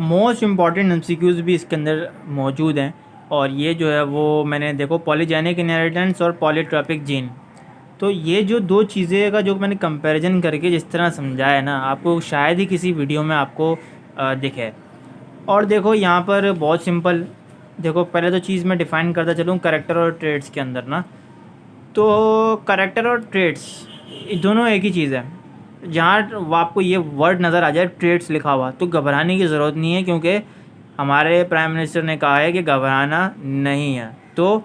Most important MCQs भी इसके अंदर मौजूद हैं। और ये जो है वो मैंने देखो पॉलीजेनिक इनहेरिटेंस और पॉलीट्रॉपिक जीन, तो ये जो दो चीज़ें का जो मैंने कंपैरिजन करके जिस तरह समझाया है ना, आपको शायद ही किसी वीडियो में आपको दिखे। और देखो यहाँ पर बहुत सिंपल, देखो पहले तो चीज़ मैं डिफ़ाइन करता चलूँ करेक्टर और ट्रेड्स के अंदर ना। तो करेक्टर और ट्रेड्स दोनों एक ही चीज़ है। जहाँ आपको ये वर्ड नज़र आ जाए ट्रेड्स लिखा हुआ तो घबराने की ज़रूरत नहीं है, क्योंकि हमारे प्राइम मिनिस्टर ने कहा है कि घबराना नहीं है। तो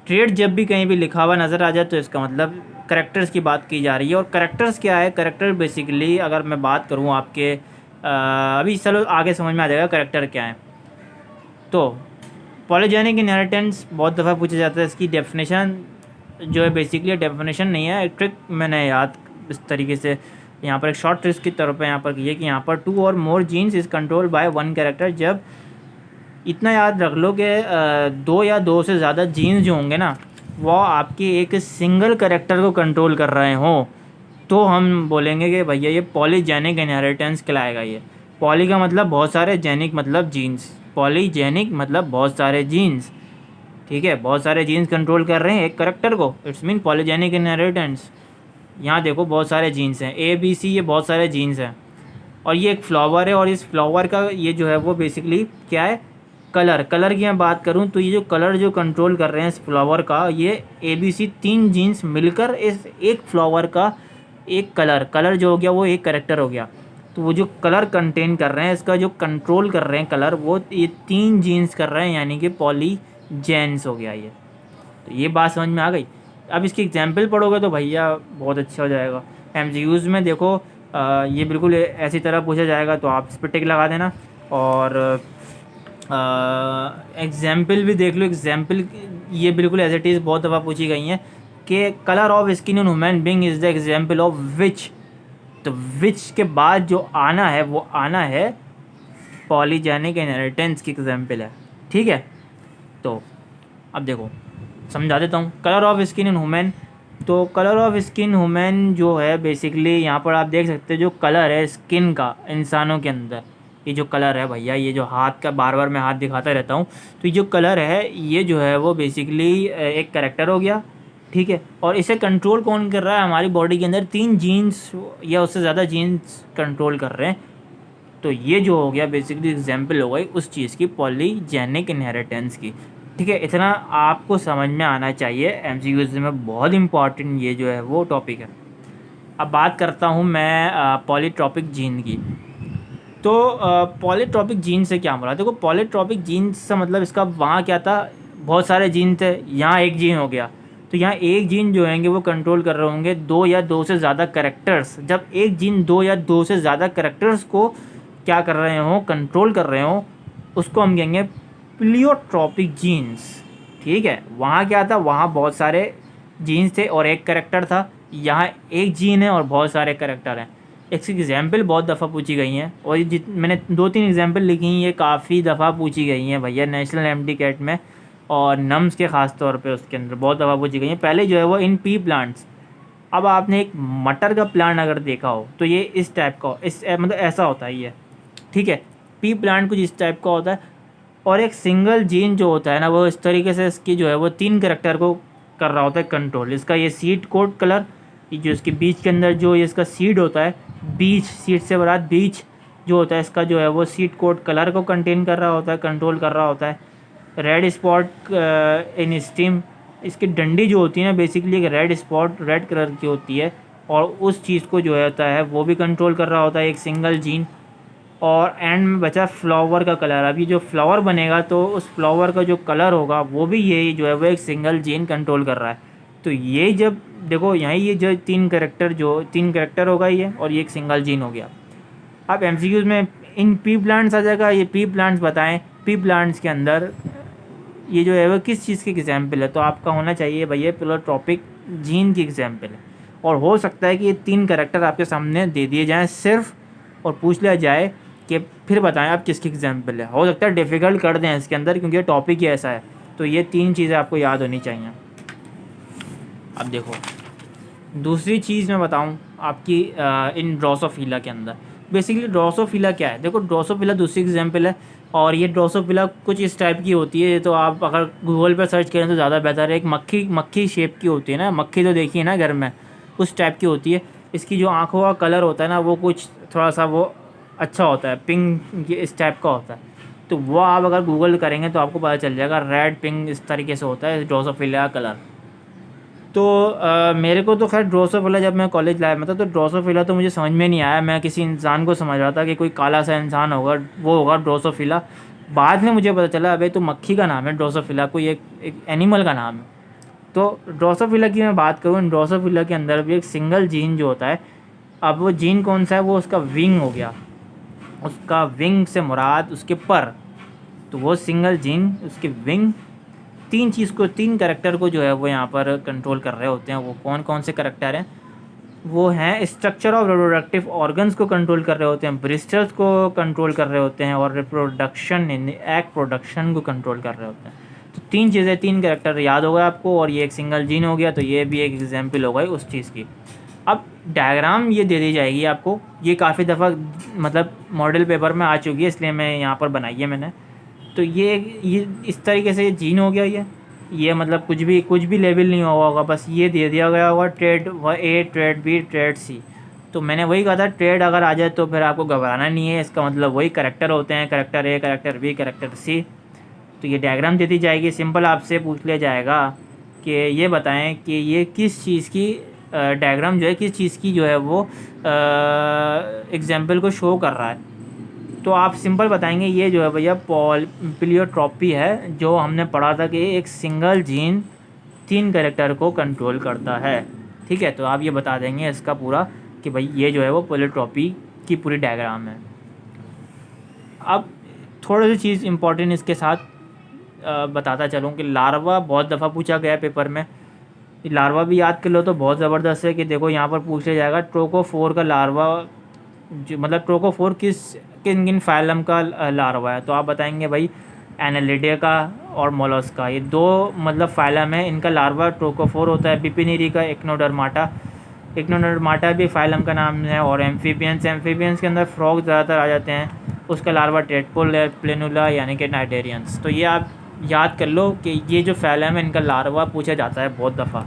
ट्रेड जब भी कहीं भी लिखा हुआ नज़र आ जाए तो इसका मतलब करेक्टर्स की बात की जा रही है। और करेक्टर्स क्या है? करेक्टर बेसिकली अगर मैं बात करूँ आपके अभी चलो आगे समझ में आ जाएगा करेक्टर क्या है। तो पॉलीजेनिक इनहेरिटेंस बहुत दफ़ा पूछा जाता है, इसकी डेफिनेशन जो है बेसिकली डेफिनेशन नहीं है, एक ट्रिक मैंने याद इस तरीके से यहाँ पर एक शॉर्ट ट्रिक की तरफ पे यहाँ पर की है कि यहाँ पर 2 और more genes is control by 1 character. जब इतना याद रख लो कि 2 या 2 से ज़्यादा जीन्स जो होंगे ना वो आपके एक सिंगल कैरेक्टर को कंट्रोल कर रहे हों, तो हम बोलेंगे कि भैया ये पॉलीजेनिक इनहेरिटेंस कहलाएगा। ये पॉली का मतलब बहुत सारे, जेनिक मतलब जीन्स, पॉलीजेनिक मतलब बहुत सारे जीन्स। ठीक है, बहुत सारे जीन्स कंट्रोल कर रहे हैं एक करेक्टर को, इट्स मीन पॉलीजेनिक इनहेरिटेंस। यहाँ देखो बहुत सारे जीन्स हैं, ए बी सी, ये बहुत सारे जीन्स हैं। और ये एक फ्लावर है, और इस फ्लावर का ये जो है वो बेसिकली क्या है? कलर की मैं बात करूँ तो ये जो कलर जो कंट्रोल कर रहे हैं इस फ्लावर का, ये ए बी सी 3 जीन्स मिलकर इस एक फ्लावर का एक कलर जो हो गया वो एक करेक्टर हो गया। तो वो जो कलर कंटेन कर रहे हैं, इसका जो कंट्रोल कर रहे हैं कलर, वो ये 3 जीन्स कर रहे हैं, यानी कि पॉलीजेन्स हो गया ये। तो ये बात समझ में आ गई। अब इसकी एग्जाम्पल पढ़ोगे तो भैया बहुत अच्छा हो जाएगा। एमसीक्यूज़ में देखो ये बिल्कुल ऐसी तरह पूछा जाएगा तो आप इस पर टिक लगा देना। और एग्जाम्पल भी देख लो, एग्जाम्पल ये बिल्कुल एज इट इज़ बहुत दफ़ा पूछी गई हैं कि colour of skin in human being is the example of which. तो विच के बाद जो आना है वो आना है पॉलीजेनिक इनहेरिटेंस की एग्जाम्पल है। ठीक है, तो अब देखो समझा देता हूँ colour of skin in human. तो कलर ऑफ स्किन ह्यूमन जो है बेसिकली यहाँ पर आप देख सकते हो जो कलर है स्किन का इंसानों के अंदर, ये जो कलर है भैया, ये जो हाथ का बार बार मैं हाथ दिखाता रहता हूँ, तो ये जो कलर है ये जो है वो बेसिकली एक करेक्टर हो गया। ठीक है, और इसे कंट्रोल कौन कर रहा है? हमारी बॉडी के अंदर 3 जीन्स या उससे ज़्यादा जीन्स कंट्रोल कर रहे हैं। तो ये जो हो गया बेसिकली एग्जाम्पल हो गई उस चीज़ की, पॉलीजेनिक इनहेरिटेंस की। ठीक है, इतना आपको समझ में आना चाहिए, एमसीक्यूज़ में बहुत इंपॉर्टेंट ये जो है वो टॉपिक है। अब बात करता हूँ मैं पॉलीट्रॉपिक जीन की। तो पॉलीट्रॉपिक जीन से क्या मुराद? देखो पॉलीट्रॉपिक जीन से मतलब इसका वहाँ क्या था, बहुत सारे जीन थे, यहाँ एक जीन हो गया। तो यहाँ एक जीन जो होंगे वो कंट्रोल कर रहे होंगे 2 या 2 से ज़्यादा करेक्टर्स। जब एक जीन 2 या 2 से ज़्यादा करेक्टर्स को क्या कर रहे हों, कंट्रोल कर रहे हों, उसको हम कहेंगे प्लियोट्रॉपिक जीन्स। ठीक है, वहाँ क्या था? वहाँ बहुत सारे जीन्स थे और एक करेक्टर था। यहाँ एक जीन है और बहुत सारे करेक्टर हैं। इसकी एग्जाम्पल बहुत दफ़ा पूछी गई हैं, और ये मैंने 2-3 एग्जाम्पल लिखी हैं, ये काफ़ी दफ़ा पूछी गई हैं भैया नेशनल एमटी कैट में, और नम्स के ख़ास तौर पे उसके अंदर बहुत दफ़ा पूछी गई हैं। पहले जो है वो इन पी प्लांट्स। अब आपने एक मटर का प्लांट अगर देखा हो तो ये इस टाइप का, इस मतलब ऐसा होता है ये। ठीक है, पी प्लांट कुछ इस टाइप का होता है, और एक सिंगल जीन जो होता है ना वो इस तरीके से इसकी जो है वो 3 करेक्टर को कर रहा होता है कंट्रोल। इसका ये सीड कोड कलर, ये जो इसके बीच के अंदर जो ये इसका सीड होता है, बीज, सीड से बरात बीज जो होता है इसका जो है वो सीड कोड कलर को कंटेन कर रहा होता है, कंट्रोल कर रहा होता है। रेड स्पॉट इन स्टीम, इसकी डंडी जो होती है ना बेसिकली एक रेड स्पॉट रेड कलर की होती है, और उस चीज़ को जो होता है वो भी कंट्रोल कर रहा होता है एक सिंगल जीन। और एंड में बचा फ्लावर का कलर। अभी जो फ्लावर बनेगा तो उस फ्लावर का जो कलर होगा वो भी यही जो है वो एक सिंगल जीन कंट्रोल कर रहा है। तो ये जब देखो यहाँ ये जो 3 करेक्टर होगा ये, और ये एक सिंगल जीन हो गया। अब एमसीक्यूज़ में इन पी प्लांट्स आ जाएगा, ये पी प्लांट्स बताएं, पी प्लांट्स के अंदर ये जो है वो किस चीज़ की एग्जाम्पल है? तो आपका होना चाहिए भैया प्लेटोट्रॉपिक जीन की एग्जाम्पल है। और हो सकता है कि ये 3 करेक्टर आपके सामने दे दिए जाएँ सिर्फ, और पूछ लिया जाए कि फिर बताएं आप किसकी एग्जाम्पल है। हो सकता है डिफ़िकल्ट कर दें इसके अंदर, क्योंकि ये टॉपिक ही ऐसा है। तो ये 3 चीज़ें आपको याद होनी चाहिए। अब देखो दूसरी चीज़ मैं बताऊं आपकी इन ड्रोसोफिला के अंदर। बेसिकली ड्रोसोफिला क्या है, देखो ड्रोसोफिला दूसरी एग्जाम्पल है, और ये ड्रोसोफिला कुछ इस टाइप की होती है। तो आप अगर गूगल पर सर्च करें तो ज़्यादा बेहतर है। एक मक्खी मक्खी शेप की होती है ना, मक्खी तो देखी है ना घर में, उस टाइप की होती है। इसकी जो आँखों का कलर होता है ना, वो कुछ थोड़ा सा वो अच्छा होता है, पिंक ये इस टाइप का होता है। तो वो आप अगर गूगल करेंगे तो आपको पता चल जाएगा, रेड पिंक इस तरीके से होता है ड्रोसोफिला का कलर। तो मेरे को तो खैर ड्रोसोफिला, जब मैं कॉलेज लाइफ में था तो ड्रोसोफिला तो मुझे समझ में नहीं आया। मैं किसी इंसान को समझ रहा था कि कोई काला सा इंसान होगा, वो होगा ड्रोसोफिला। बाद में मुझे पता चला अबे तो मक्खी का नाम है ड्रोसोफिला, कोई एक एनिमल का नाम है। तो ड्रोसोफिला की मैं बात करूँ, ड्रोसोफिला के अंदर भी एक सिंगल जीन जो होता है, अब वो जीन कौन सा है, वो उसका विंग हो गया। उसका विंग से मुराद उसके पर, तो वो सिंगल जीन उसके विंग तीन करेक्टर को जो है वो यहाँ पर कंट्रोल कर रहे होते हैं। वो कौन कौन से करेक्टर हैं, वो हैं स्ट्रक्चर ऑफ रिप्रोडक्टिव ऑर्गन्स को कंट्रोल कर रहे होते हैं, ब्रिस्टल्स को कंट्रोल कर रहे होते हैं, और रिप्रोडक्शन इन एग प्रोडक्शन को कंट्रोल कर रहे होते हैं। तो तीन चीज़ें, तीन करेक्टर याद हो गए आपको, और ये एक सिंगल जीन हो गया। तो ये भी एक एग्जाम्पल हो गई उस चीज़ की। अब डायग्राम ये दे दी जाएगी आपको, ये काफ़ी दफ़ा मतलब मॉडल पेपर में आ चुकी है, इसलिए मैं यहाँ पर बनाई है मैंने। तो ये इस तरीके से जीन हो गया। ये मतलब कुछ भी लेवल नहीं हुआ होगा, बस ये दे दिया गया होगा ट्रेड ए, ट्रेड बी, ट्रेड सी। तो मैंने वही कहा था, ट्रेड अगर आ जाए तो फिर आपको घबराना नहीं है, इसका मतलब वही करेक्टर होते हैं, करेक्टर ए, करेक्टर बी, करेक्टर सी। तो ये डायग्राम दे दी जाएगी, सिंपल आपसे पूछ लिया जाएगा कि ये बताएं कि ये किस चीज़ की डायग्राम जो है, किस चीज़ की जो है वो एग्जाम्पल को शो कर रहा है। तो आप सिंपल बताएंगे ये जो है भैया प्लियोट्रॉपी है, जो हमने पढ़ा था कि एक सिंगल जीन तीन कैरेक्टर को कंट्रोल करता है। ठीक है, तो आप ये बता देंगे इसका पूरा कि भाई ये जो है वो प्लियोट्रॉपी की पूरी डायग्राम है। अब थोड़ी सी चीज़ इंपॉर्टेंट इसके साथ बताता चलूँ कि लार्वा बहुत दफ़ा पूछा गया पेपर में। लार्वा भी याद कर लो तो बहुत ज़बरदस्त है कि देखो यहाँ पर पूछ लिया जाएगा ट्रोकोफोर का लार्वा, जो मतलब ट्रोकोफोर किन किन फाइलम का लार्वा है। तो आप बताएंगे भाई एनालिडे का और मोलस्का, ये दो मतलब फाइलम है, इनका लार्वा ट्रोकोफोर होता है। बिपिनीरी का इक्नोडर्माटा भी फाइलम का नाम है। और एम्फीबियंस के अंदर फ्रॉग ज़्यादातर आ जाते हैं, उसका लार्वा टेटपोल है, प्लेनुला यानी कि नाइटेरियंस। तो ये आप याद कर लो कि ये जो फाइलम है इनका लार्वा पूछा जाता है बहुत दफ़ा।